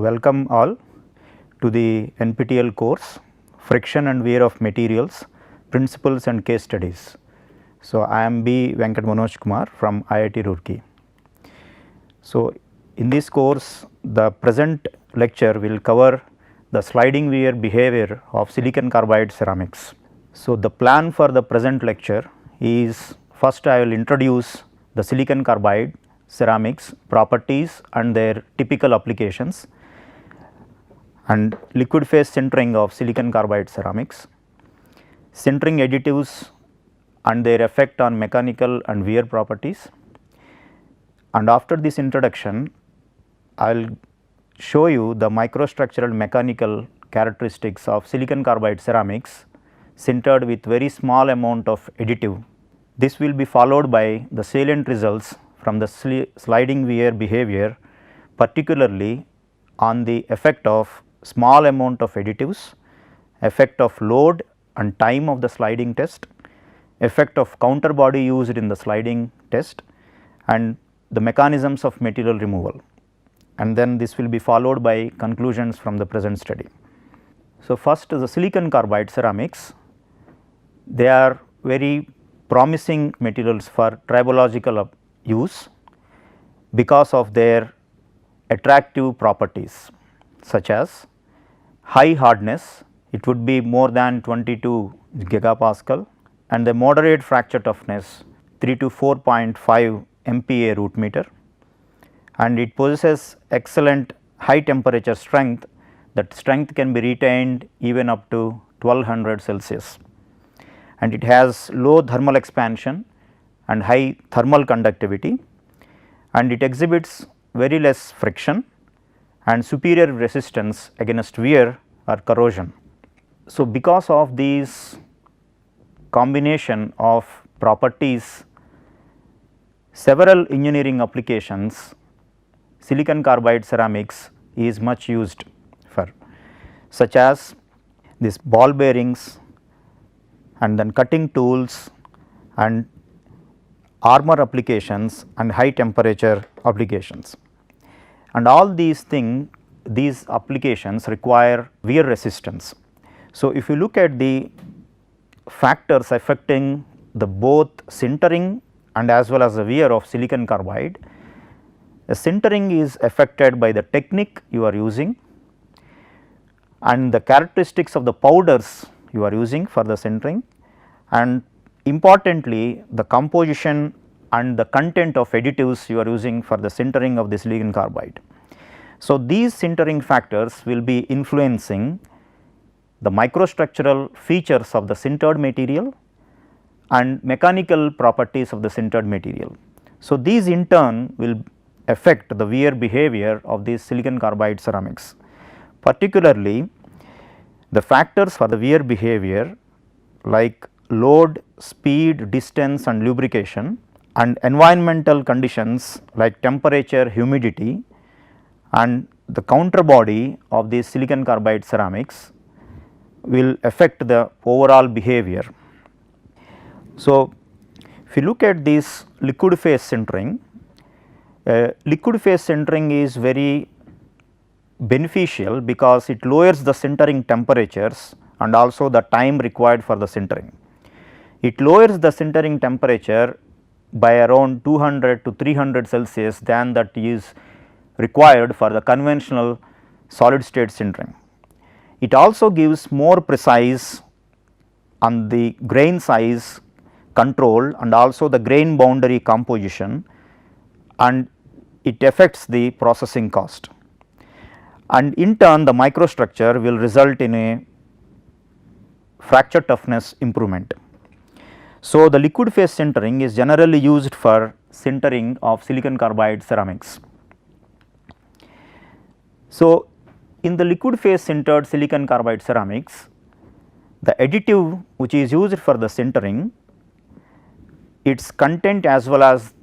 welcome all to the NPTEL course Friction and Wear of Materials, Principles and Case Studies. So, I am B. Venkat Manoj Kumar from IIT Roorkee. So, in this course the present lecture will cover the sliding wear behavior of silicon carbide ceramics. So, the plan for the present lecture is first I will introduce the silicon carbide ceramics properties and their typical applications, and liquid phase sintering of silicon carbide ceramics, sintering additives and their effect on mechanical and wear properties. And after this introduction, I will show you the microstructural mechanical characteristics of silicon carbide ceramics sintered with very small amount of additive. This will be followed by the salient results from the sliding wear behavior, particularly on the effect of small amount of additives, effect of load and time of the sliding test, effect of counter body used in the sliding test, and the mechanisms of material removal, and then this will be followed by conclusions from the present study. So, first is the silicon carbide ceramics. They are very promising materials for tribological use because of their attractive properties such as high hardness, it would be more than 22 gigapascal, and the moderate fracture toughness 3 to 4.5 MPa root meter, and it possesses excellent high temperature strength. That strength can be retained even up to 1200 Celsius, and it has low thermal expansion and high thermal conductivity, and it exhibits very less friction and superior resistance against wear or corrosion. So, because of these combination of properties, several engineering applications silicon carbide ceramics is much used for, such as this ball bearings and then cutting tools and armor applications and high temperature applications. And all these applications require wear resistance. So, if you look at the factors affecting the both sintering and as well as the wear of silicon carbide, the sintering is affected by the technique you are using and the characteristics of the powders you are using for the sintering, and importantly the composition and the content of additives you are using for the sintering of the silicon carbide. So, these sintering factors will be influencing the microstructural features of the sintered material and mechanical properties of the sintered material. So, these in turn will affect the wear behavior of these silicon carbide ceramics, particularly the factors for the wear behavior like load, speed, distance and lubrication, and environmental conditions like temperature, humidity, and the counter body of these silicon carbide ceramics will affect the overall behavior. So, if you look at this liquid phase sintering, liquid phase sintering is very beneficial because it lowers the sintering temperatures and also the time required for the sintering. It lowers the sintering temperature by around 200 to 300 Celsius than that is required for the conventional solid state sintering. It also gives more precise on the grain size control and also the grain boundary composition, and it affects the processing cost, and in turn the microstructure will result in a fracture toughness improvement. So, the liquid phase sintering is generally used for sintering of silicon carbide ceramics. So, in the liquid phase sintered silicon carbide ceramics, the additive which is used for the sintering, its content as well as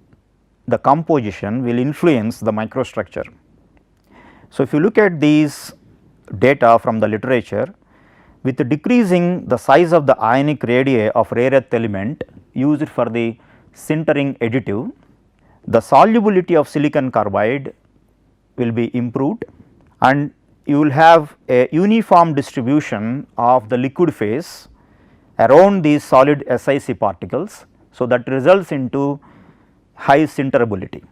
the composition will influence the microstructure. So, if you look at these data from the literature, with decreasing the size of the ionic radii of rare earth element used for the sintering additive, the solubility of silicon carbide will be improved and you will have a uniform distribution of the liquid phase around these solid SiC particles. So, that results into high sinterability.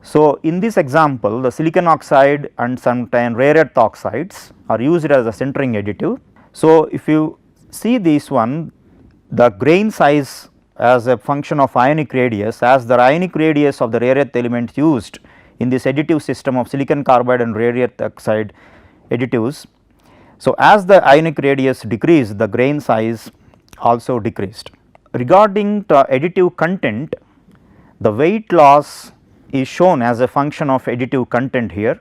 So, in this example the silicon oxide and sometimes rare earth oxides are used as a sintering additive. So, if you see this one, the grain size as a function of ionic radius, as the ionic radius of the rare earth element used in this additive system of silicon carbide and rare earth oxide additives. So, as the ionic radius decreased, the grain size also decreased. Regarding the additive content, the weight loss is shown as a function of additive content here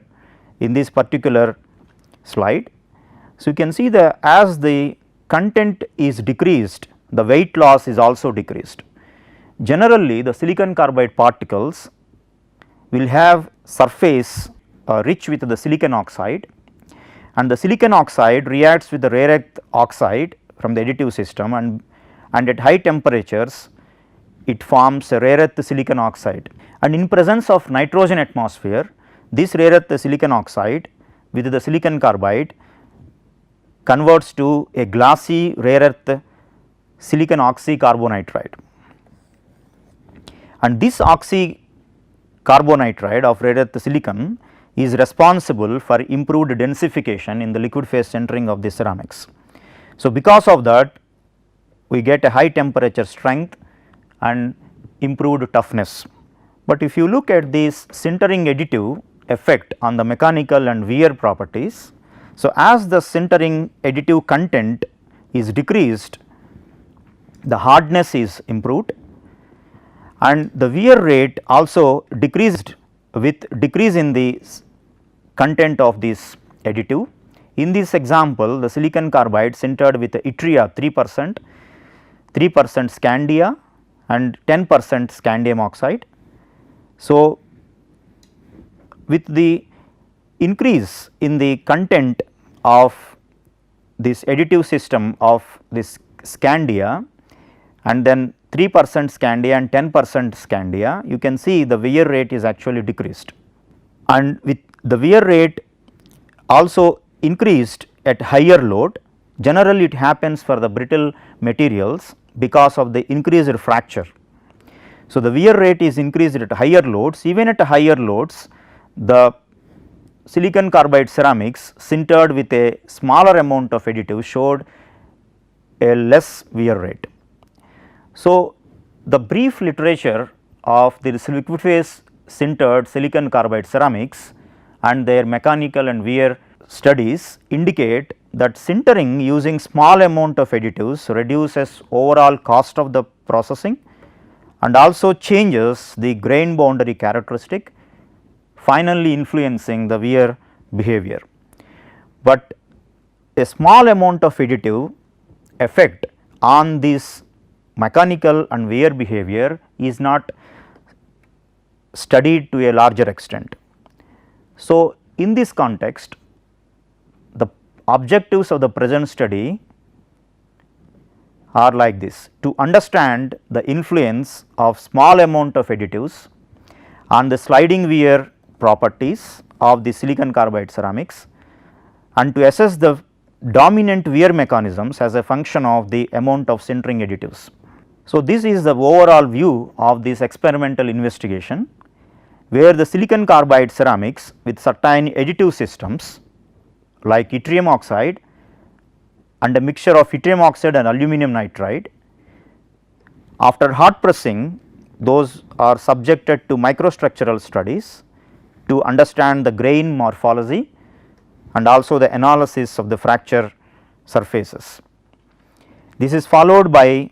in this particular slide. So, you can see that as the content is decreased, the weight loss is also decreased. Generally, the silicon carbide particles will have surface rich with the silicon oxide, and the silicon oxide reacts with the rare earth oxide from the additive system, and at high temperatures it forms a rare earth silicon oxide, and in presence of nitrogen atmosphere, this rare earth silicon oxide with the silicon carbide converts to a glassy rare earth silicon oxycarbonitride, and this oxycarbonitride of rare earth silicon is responsible for improved densification in the liquid phase sintering of the ceramics. So, because of that we get a high temperature strength and improved toughness. But if you look at this sintering additive effect on the mechanical and wear properties, so as the sintering additive content is decreased, the hardness is improved and the wear rate also decreased with decrease in the content of this additive. In this example, the silicon carbide sintered with yttria 3%, 3% scandia and 10% scandium oxide. So, with the increase in the content of this additive system of this scandia and then 3% scandia and 10% scandia, you can see the wear rate is actually decreased, and with the wear rate also increased at higher load. Generally it happens for the brittle materials because of the increased fracture. So, the wear rate is increased at higher loads. Even at higher loads, the silicon carbide ceramics sintered with a smaller amount of additive showed a less wear rate. So, the brief literature of the liquid phase sintered silicon carbide ceramics and their mechanical and wear studies indicate that sintering using small amount of additives reduces overall cost of the processing and also changes the grain boundary characteristic, finally influencing the wear behavior. But a small amount of additive effect on this mechanical and wear behavior is not studied to a larger extent. So, in this context, the objectives of the present study are like this: to understand the influence of small amount of additives on the sliding wear properties of the silicon carbide ceramics, and to assess the dominant wear mechanisms as a function of the amount of sintering additives. So, this is the overall view of this experimental investigation, where the silicon carbide ceramics with certain additive systems like yttrium oxide and a mixture of yttrium oxide and aluminum nitride, after hot pressing, those are subjected to microstructural studies to understand the grain morphology and also the analysis of the fracture surfaces. This is followed by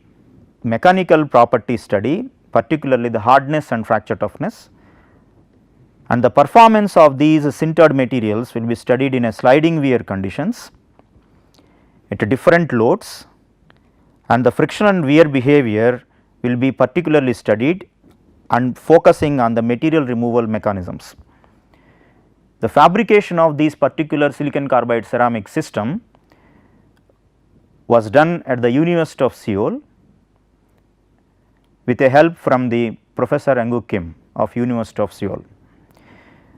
mechanical property study, particularly the hardness and fracture toughness, and the performance of these sintered materials will be studied in a sliding wear conditions at different loads, and the friction and wear behavior will be particularly studied and focusing on the material removal mechanisms. The fabrication of these particular silicon carbide ceramic system was done at the University of Seoul with a help from the Professor Engu Kim of University of Seoul,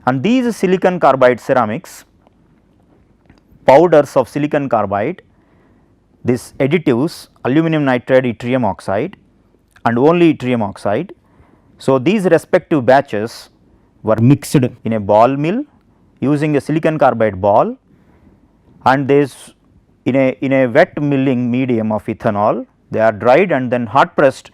and these silicon carbide ceramics, powders of silicon carbide, these additives aluminum nitride, yttrium oxide and only yttrium oxide. So, these respective batches were mixed in a ball mill using a silicon carbide ball, and this in a wet milling medium of ethanol, they are dried and then hot pressed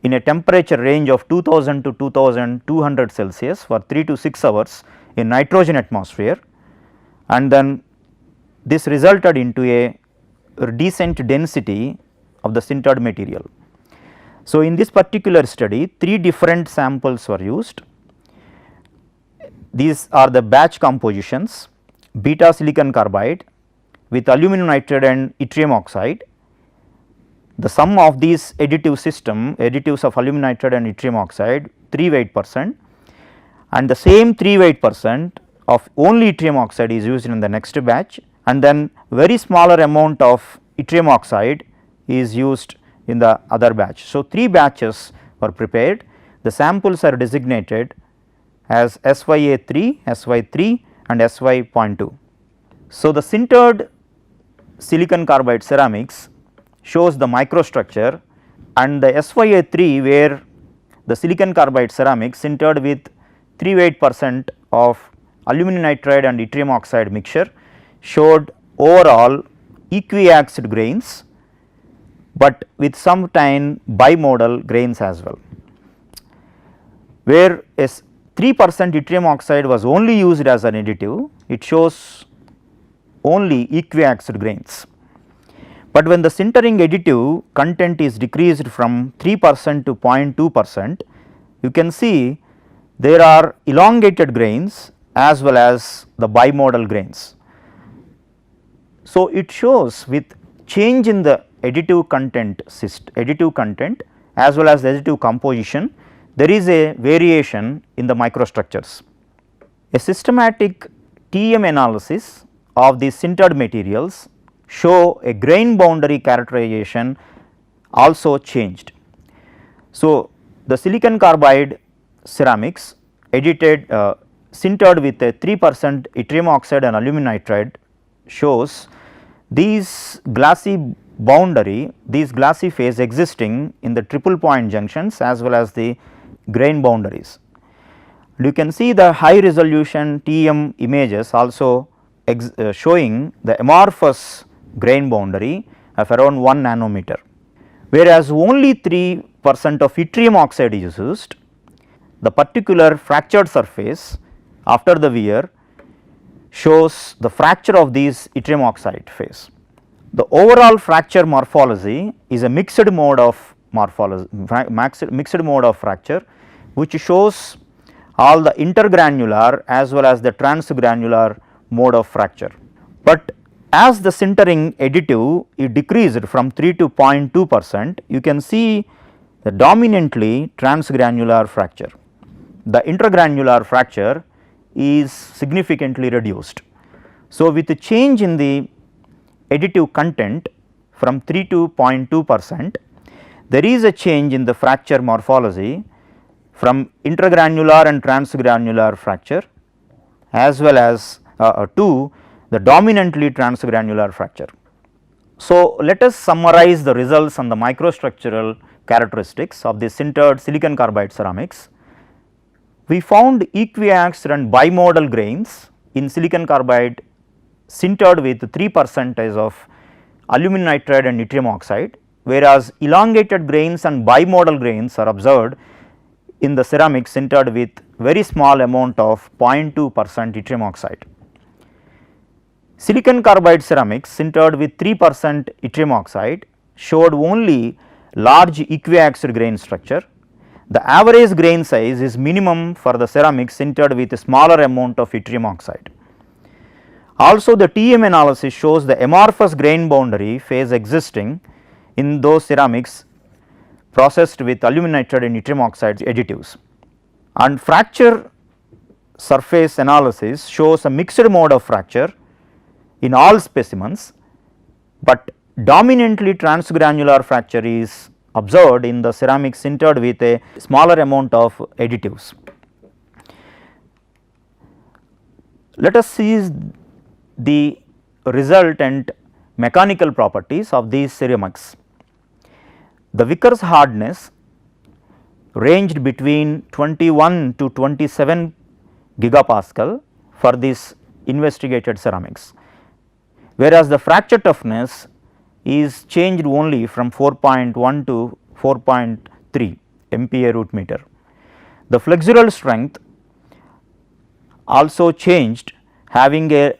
in a temperature range of 2000 to 2200 Celsius for 3 to 6 hours in nitrogen atmosphere, and then this resulted into a decent density of the sintered material. So, in this particular study 3 different samples were used. These are the batch compositions: beta silicon carbide with aluminum nitride and yttrium oxide. The sum of these additives of aluminum nitride and yttrium oxide 3 weight%, and the same 3 weight% of only yttrium oxide is used in the next batch, and then very smaller amount of yttrium oxide is used in the other batch. So, 3 batches were prepared. The samples are designated as SYA3, SY3 and SY.2. So, the sintered silicon carbide ceramics shows the microstructure, and the SYA3 where the silicon carbide ceramics sintered with 3 weight% of aluminum nitride and yttrium oxide mixture showed overall equiaxed grains, but with some time bimodal grains as well. Where 3% yttrium oxide was only used as an additive, it shows only equiaxed grains. But when the sintering additive content is decreased from 3% to 0.2%, you can see there are elongated grains as well as the bimodal grains. So, it shows with change in the additive content as well as the additive composition, there is a variation in the microstructures. A systematic TEM analysis of the sintered materials show a grain boundary characterization also changed. So, the silicon carbide ceramics sintered with a 3% yttrium oxide and aluminum nitride shows these glassy boundary, these glassy phase existing in the triple point junctions as well as the grain boundaries. You can see the high resolution TEM images also showing the amorphous grain boundary of around 1 nanometer, whereas only 3% of yttrium oxide is used. The particular fractured surface after the wear shows the fracture of these yttrium oxide phase. The overall fracture morphology is a mixed mode of fracture, which shows all the intergranular as well as the transgranular mode of fracture. But as the sintering additive is decreased from 3 to 0.2%, you can see the dominantly transgranular fracture. The intergranular fracture is significantly reduced. So, with the change in the additive content from 3 to 0.2%, there is a change in the fracture morphology from intergranular and transgranular fracture as well as to the dominantly transgranular fracture. So, let us summarize the results on the microstructural characteristics of the sintered silicon carbide ceramics. We found equiaxed and bimodal grains in silicon carbide sintered with 3% of aluminum nitride and yttrium oxide, whereas elongated grains and bimodal grains are observed in the ceramics sintered with very small amount of 0.2% yttrium oxide. Silicon carbide ceramics sintered with 3% yttrium oxide showed only large equiaxed grain structure. The average grain size is minimum for the ceramics sintered with a smaller amount of yttrium oxide. Also, the TEM analysis shows the amorphous grain boundary phase existing in those ceramics processed with aluminum nitride and yttrium oxide additives. And fracture surface analysis shows a mixed mode of fracture in all specimens, but dominantly transgranular fracture is observed in the ceramics sintered with a smaller amount of additives. Let us see the resultant mechanical properties of these ceramics. The Vickers hardness ranged between 21 to 27 gigapascal for these investigated ceramics, whereas the fracture toughness is changed only from 4.1 to 4.3 MPa root meter. The flexural strength also changed, having a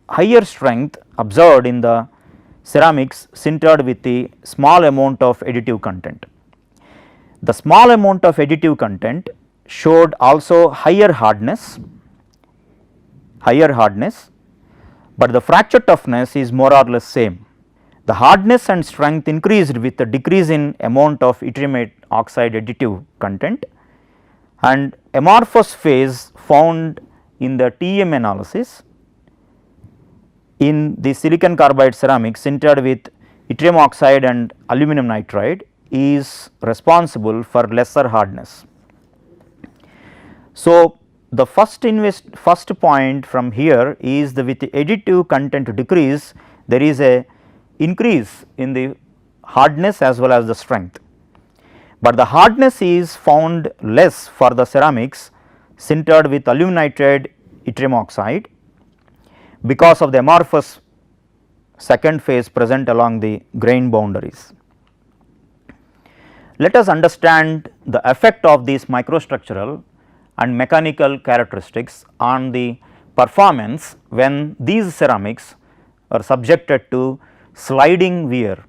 higher strength observed in the ceramics sintered with the small amount of additive content. The small amount of additive content showed also higher hardness, but the fracture toughness is more or less same. The hardness and strength increased with the decrease in amount of yttrium oxide additive content, and amorphous phase found in the TEM analysis in the silicon carbide ceramics sintered with yttrium oxide and aluminum nitride is responsible for lesser hardness. So, the first point from here is that with the additive content decrease, there is a increase in the hardness as well as the strength, but the hardness is found less for the ceramics sintered with aluminum nitride yttrium oxide because of the amorphous second phase present along the grain boundaries. Let us understand the effect of these microstructural and mechanical characteristics on the performance when these ceramics are subjected to sliding wear.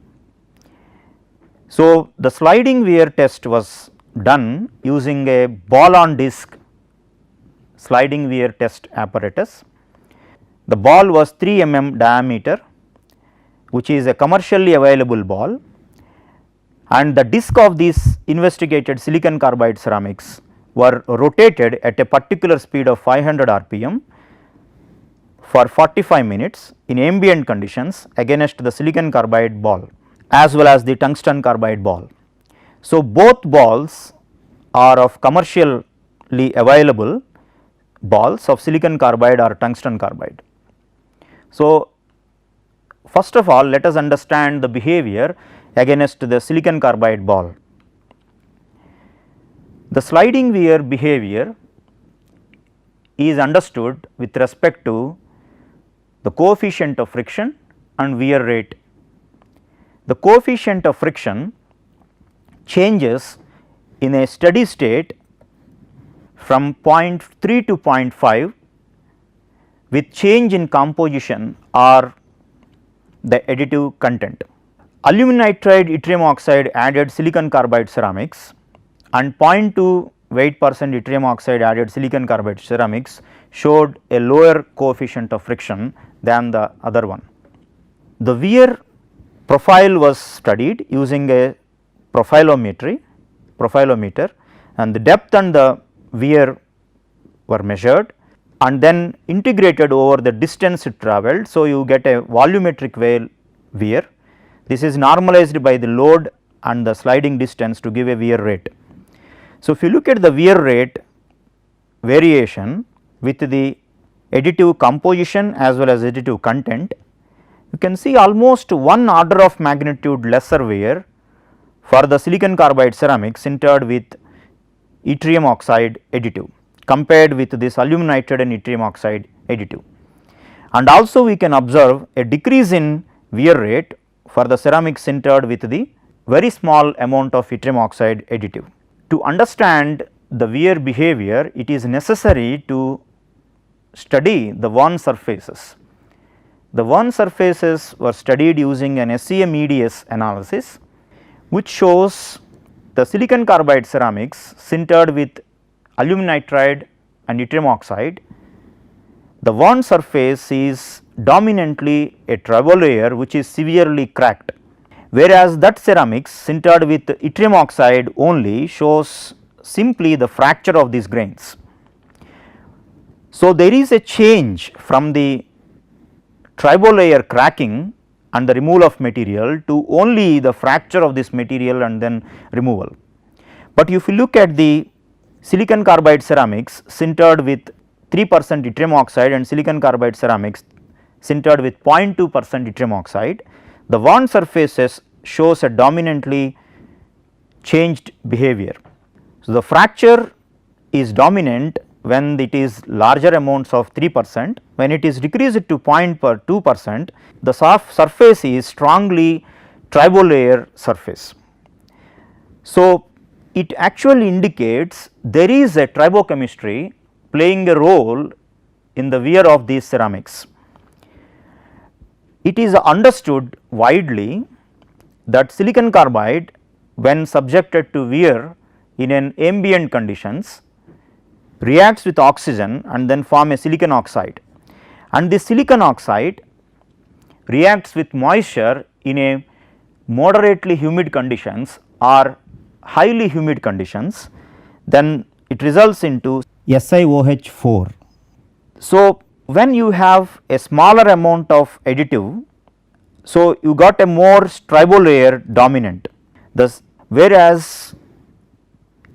So, the sliding wear test was done using a ball on disc sliding wear test apparatus. The ball was 3 mm diameter, which is a commercially available ball, and the disc of these investigated silicon carbide ceramics were rotated at a particular speed of 500 rpm for 45 minutes in ambient conditions against the silicon carbide ball as well as the tungsten carbide ball. So, both balls are of commercially available balls of silicon carbide or tungsten carbide. So, first of all, let us understand the behavior against the silicon carbide ball. The sliding wear behavior is understood with respect to the coefficient of friction and wear rate. The coefficient of friction changes in a steady state from 0.3 to 0.5 with change in composition or the additive content. Aluminum nitride yttrium oxide added silicon carbide ceramics and 0.2 weight percent yttrium oxide added silicon carbide ceramics showed a lower coefficient of friction than the other one. The wear profile was studied using a profilometer, and the depth and the wear were measured and then integrated over the distance travelled. So, you get a volumetric wear. This is normalized by the load and the sliding distance to give a wear rate. So, if you look at the wear rate variation with the additive composition as well as additive content, you can see almost 1 order of magnitude lesser wear for the silicon carbide ceramics sintered with yttrium oxide additive compared with this aluminum nitride and yttrium oxide additive. And also we can observe a decrease in wear rate for the ceramics sintered with the very small amount of yttrium oxide additive. To understand the wear behavior, it is necessary to study the worn surfaces. The worn surfaces were studied using an SEM EDS analysis, which shows the silicon carbide ceramics sintered with aluminum nitride and yttrium oxide. The worn surface is dominantly a tribal layer which is severely cracked, whereas that ceramics sintered with yttrium oxide only shows simply the fracture of these grains. So, there is a change from the tribal layer cracking and the removal of material to only the fracture of this material and then removal. But if you look at the silicon carbide ceramics sintered with 3% yttrium oxide and silicon carbide ceramics sintered with 0.2% yttrium oxide, the bond surfaces shows a dominantly changed behavior. So, the fracture is dominant when it is larger amounts of 3%, when it is decreased to 0.2%, the surface is strongly tribolayer surface. So, it actually indicates there is a tribochemistry playing a role in the wear of these ceramics. It is understood widely that silicon carbide, when subjected to wear in an ambient conditions, reacts with oxygen and then form a silicon oxide, and this silicon oxide reacts with moisture in a moderately humid conditions or highly humid conditions, then it results into SiOH4. So, when you have a smaller amount of additive, so you got a more tribolayer dominant, thus whereas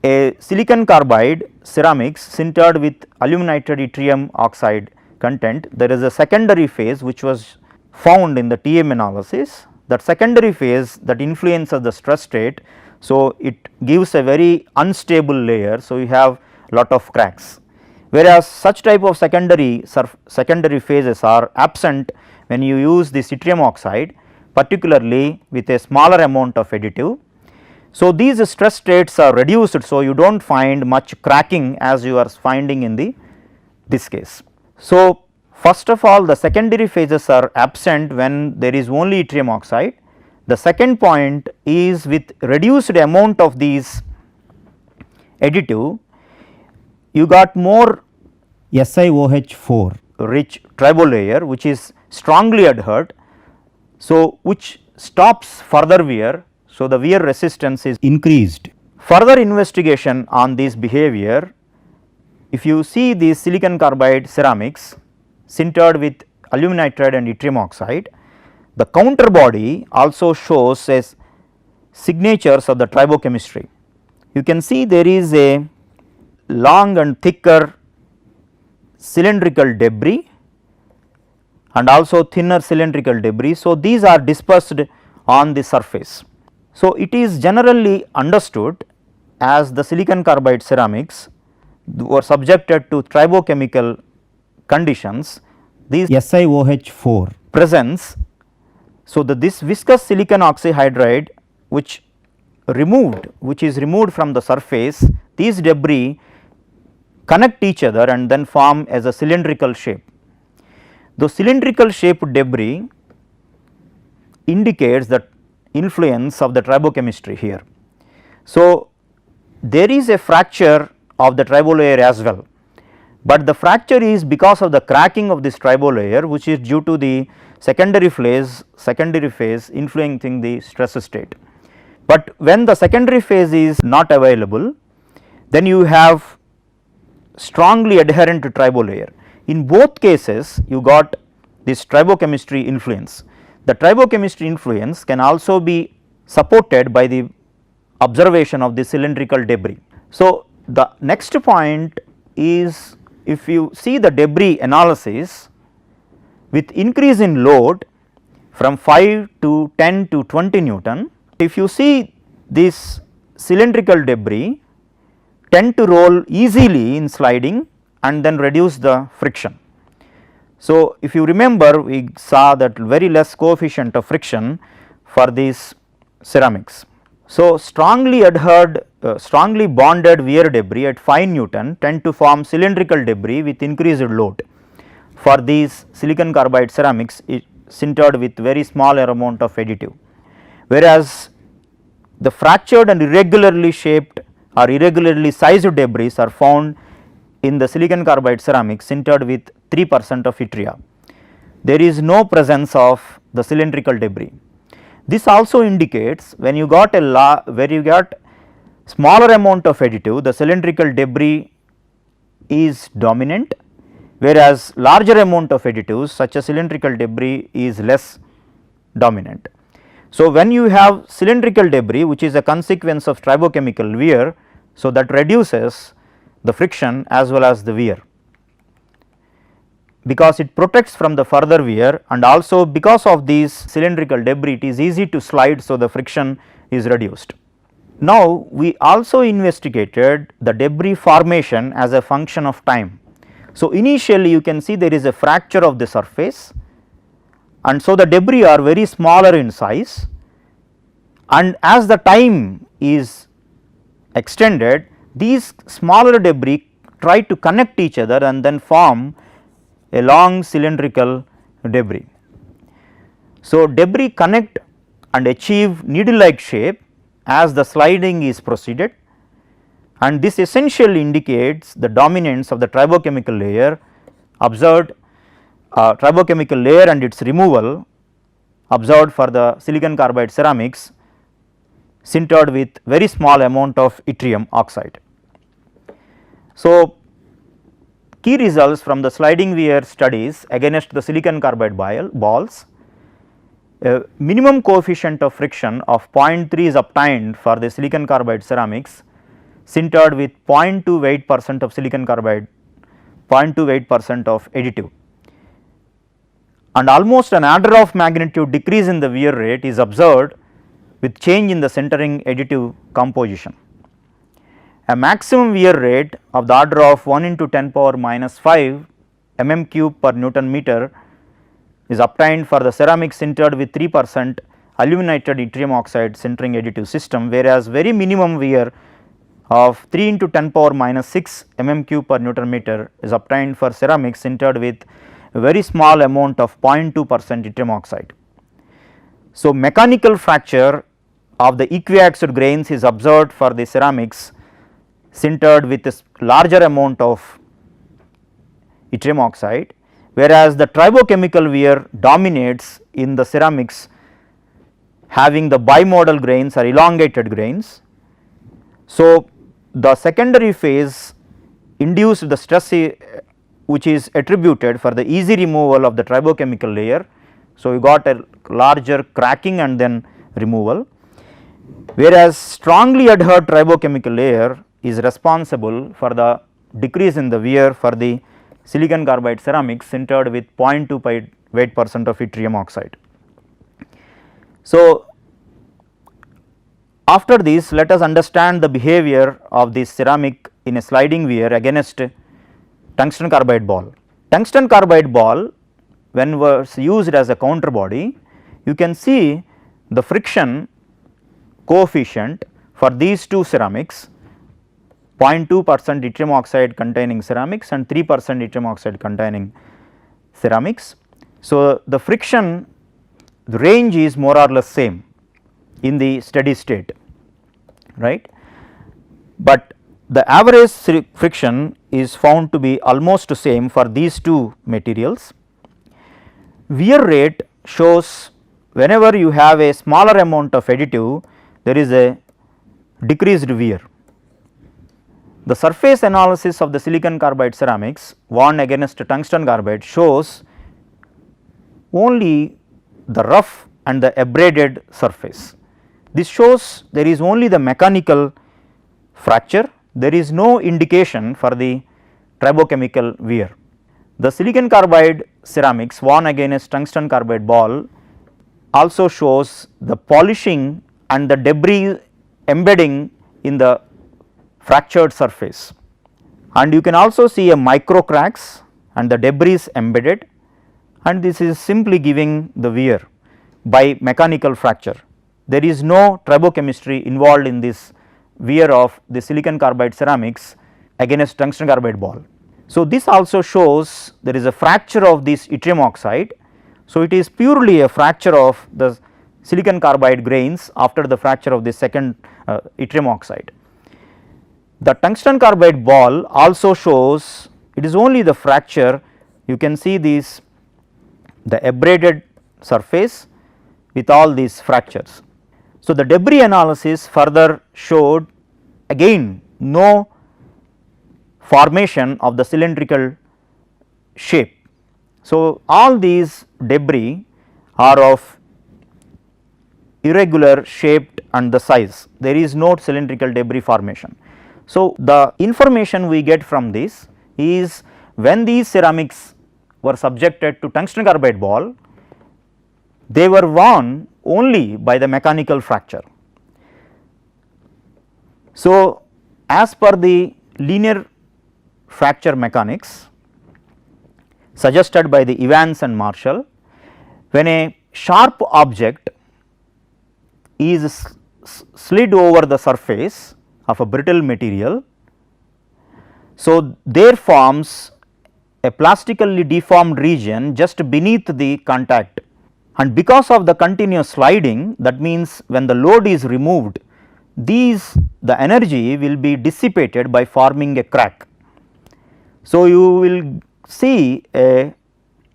a silicon carbide ceramics sintered with aluminated yttrium oxide content, there is a secondary phase which was found in the TM analysis. That secondary phase that influences the stress state, so it gives a very unstable layer, so you have lot of cracks, whereas such type of secondary phases are absent when you use the yttrium oxide, particularly with a smaller amount of additive. So, these stress states are reduced, so you do not find much cracking as you are finding in this case. So, first of all, the secondary phases are absent when there is only yttrium oxide. The second point is with reduced amount of these additive, you got more SiOH4 rich tribolayer which is strongly adhered, so which stops further wear. So, the wear resistance is increased. Further investigation on this behavior, if you see these silicon carbide ceramics sintered with aluminated and yttrium oxide, the counter body also shows as signatures of the tribochemistry. You can see there is a long and thicker cylindrical debris and also thinner cylindrical debris. So, these are dispersed on the surface. So, it is generally understood as the silicon carbide ceramics were subjected to tribochemical conditions, these SiOH4 presence. So, this viscous silicon oxyhydride which is removed from the surface, these debris connect each other and then form as a cylindrical shape. The cylindrical shaped debris indicates the influence of the tribochemistry here. So, there is a fracture of the tribolayer as well, but the fracture is because of the cracking of this tribolayer which is due to the secondary phase influencing the stress state. But when the secondary phase is not available, then you have strongly adherent to tribolayer. In both cases you got this tribochemistry influence. The tribochemistry influence can also be supported by the observation of the cylindrical debris. So, the next point is, if you see the debris analysis with increase in load from 5 to 10 to 20 Newton, if you see this cylindrical debris tend to roll easily in sliding and then reduce the friction. So, if you remember, we saw that very less coefficient of friction for these ceramics. So, strongly adhered strongly bonded wear debris at 5 Newton tend to form cylindrical debris with increased load for these silicon carbide ceramics sintered with very small amount of additive, whereas the fractured and irregularly shaped or irregularly sized debris are found in the silicon carbide ceramics sintered with 3% of yttria. There is no presence of the cylindrical debris. This also indicates when you got smaller amount of additive, the cylindrical debris is dominant, whereas larger amount of additives such as cylindrical debris is less dominant. So, when you have cylindrical debris which is a consequence of tribochemical wear, so that reduces the friction as well as the wear. because it protects from the further wear, and also because of these cylindrical debris it is easy to slide, so the friction is reduced. Now, we also investigated the debris formation as a function of time. So, initially you can see there is a fracture of the surface, and so the debris are very smaller in size, and as the time is extended, these smaller debris try to connect each other and then form a long cylindrical debris. So, debris connect and achieve needle like shape as the sliding is proceeded, and this essentially indicates the dominance of the tribochemical layer observed, tribochemical layer and its removal observed for the silicon carbide ceramics sintered with very small amount of yttrium oxide. So, key results from the sliding wear studies against the silicon carbide balls: a minimum coefficient of friction of 0.3 is obtained for the silicon carbide ceramics sintered with 0.2 weight% of silicon carbide, 0.2 weight% of additive, and almost an order of magnitude decrease in the wear rate is observed with change in the centering additive composition. A maximum wear rate of the order of 1 into 10 power minus 5 mm cube per Newton meter is obtained for the ceramic sintered with 3% aluminated yttrium oxide sintering additive system, whereas very minimum wear of 3 into 10 power minus 6 mm cube per Newton meter is obtained for ceramics sintered with a very small amount of 0.2% yttrium oxide. So, mechanical fracture of the equiaxial grains is observed for the ceramics sintered with a larger amount of yttrium oxide, whereas the tribochemical wear dominates in the ceramics having the bimodal grains or elongated grains. So, the secondary phase induced the stress which is attributed for the easy removal of the tribochemical layer. So, you got a larger cracking and then removal, whereas strongly adhered tribochemical layer is responsible for the decrease in the wear for the silicon carbide ceramics sintered with 0.2 weight% of yttrium oxide. So, after this let us understand the behavior of this ceramic in a sliding wear against tungsten carbide ball. Tungsten carbide ball, when was used as a counter body, you can see the friction coefficient for these two ceramics, 0.2% yttrium oxide containing ceramics and 3% yttrium oxide containing ceramics. So, the friction range is more or less same in the steady state, right, but the average friction is found to be almost same for these two materials. Wear rate shows whenever you have a smaller amount of additive, there is a decreased wear. The surface analysis of the silicon carbide ceramics worn against tungsten carbide shows only the rough and the abraded surface. This shows there is only the mechanical fracture, there is no indication for the tribochemical wear. The silicon carbide ceramics worn against tungsten carbide ball also shows the polishing and the debris embedding in the fractured surface, and you can also see a micro cracks and the debris embedded, and this is simply giving the wear by mechanical fracture. There is no tribochemistry involved in this wear of the silicon carbide ceramics against tungsten carbide ball. So, this also shows there is a fracture of this yttrium oxide. So, it is purely a fracture of the silicon carbide grains after the fracture of the second yttrium oxide. The tungsten carbide ball also shows it is only the fracture, you can see these the abraded surface with all these fractures. So, the debris analysis further showed again no formation of the cylindrical shape. So, all these debris are of irregular shaped and the size, there is no cylindrical debris formation. So, the information we get from this is when these ceramics were subjected to tungsten carbide ball, they were won only by the mechanical fracture. So, as per the linear fracture mechanics suggested by the Evans and Marshall, when a sharp object is slid over the surface of a brittle material, so there forms a plastically deformed region just beneath the contact, and because of the continuous sliding, that means when the load is removed, the energy will be dissipated by forming a crack. So, you will see a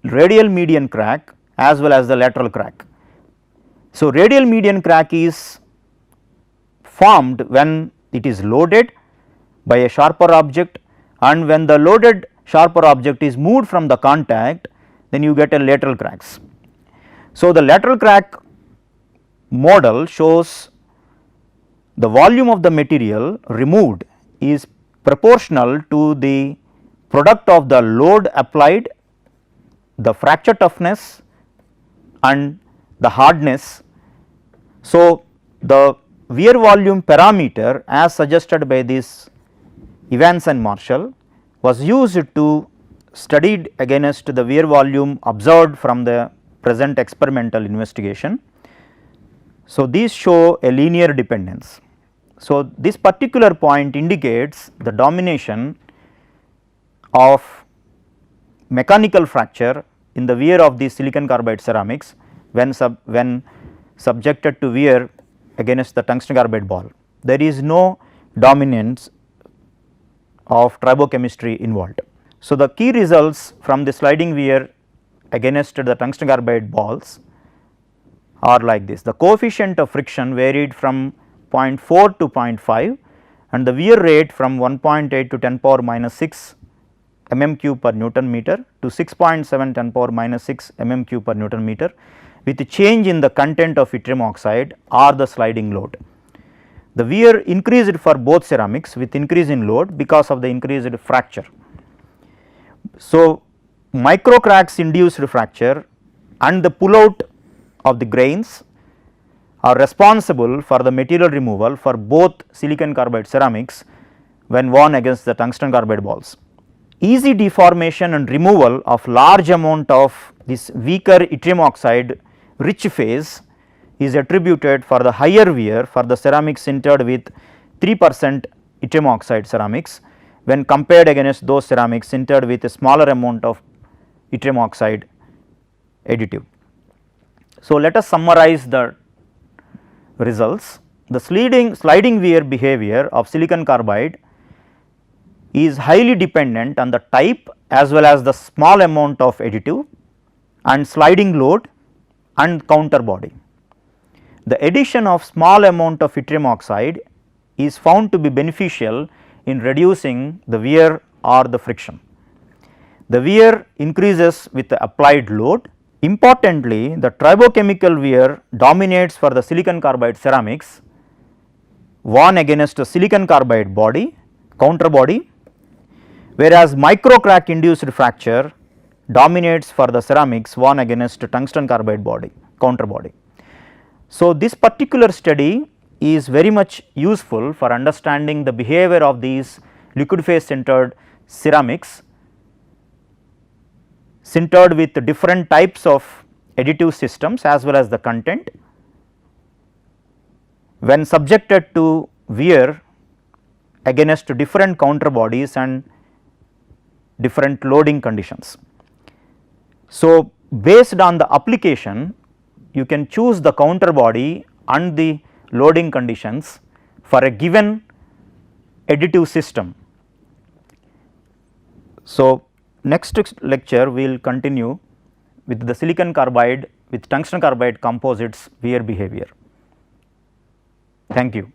radial median crack as well as the lateral crack. So, radial median crack is formed when it is loaded by a sharper object, and when the loaded sharper object is moved from the contact, then you get a lateral cracks. So, the lateral crack model shows the volume of the material removed is proportional to the product of the load applied, the fracture toughness and the hardness. So, the wear volume parameter as suggested by this Evans and Marshall was used to studied against the wear volume observed from the present experimental investigation. So, these show a linear dependence. So, this particular point indicates the domination of mechanical fracture in the wear of the silicon carbide ceramics when subjected to wear against the tungsten carbide ball. There is no dominance of tribochemistry involved. So, the key results from the sliding wear against the tungsten carbide balls are like this. The coefficient of friction varied from 0.4 to 0.5 and the wear rate from 1.8 to 10 power minus 6 mm cube per Newton meter to 6.7 10 power minus 6 mm cube per Newton meter with a change in the content of yttrium oxide or the sliding load. The wear increased for both ceramics with increase in load because of the increased fracture. So, micro cracks induced fracture and the pull out of the grains are responsible for the material removal for both silicon carbide ceramics when worn against the tungsten carbide balls. Easy deformation and removal of large amount of this weaker yttrium oxide rich phase is attributed for the higher wear for the ceramics sintered with 3% yttrium oxide ceramics when compared against those ceramics sintered with a smaller amount of yttrium oxide additive. So, let us summarize the results. The sliding wear behavior of silicon carbide is highly dependent on the type as well as the small amount of additive and sliding load and counter body. The addition of small amount of yttrium oxide is found to be beneficial in reducing the wear or the friction. The wear increases with the applied load. Importantly, the tribochemical wear dominates for the silicon carbide ceramics worn against a silicon carbide body, counter body, whereas micro crack induced fracture dominates for the ceramics worn against tungsten carbide body, counter body. So, this particular study is very much useful for understanding the behavior of these liquid phase sintered ceramics sintered with different types of additive systems as well as the content when subjected to wear against different counter bodies and different loading conditions. So, based on the application you can choose the counter body and the loading conditions for a given additive system. So, next lecture we will continue with the silicon carbide with tungsten carbide composites wear behavior. Thank you.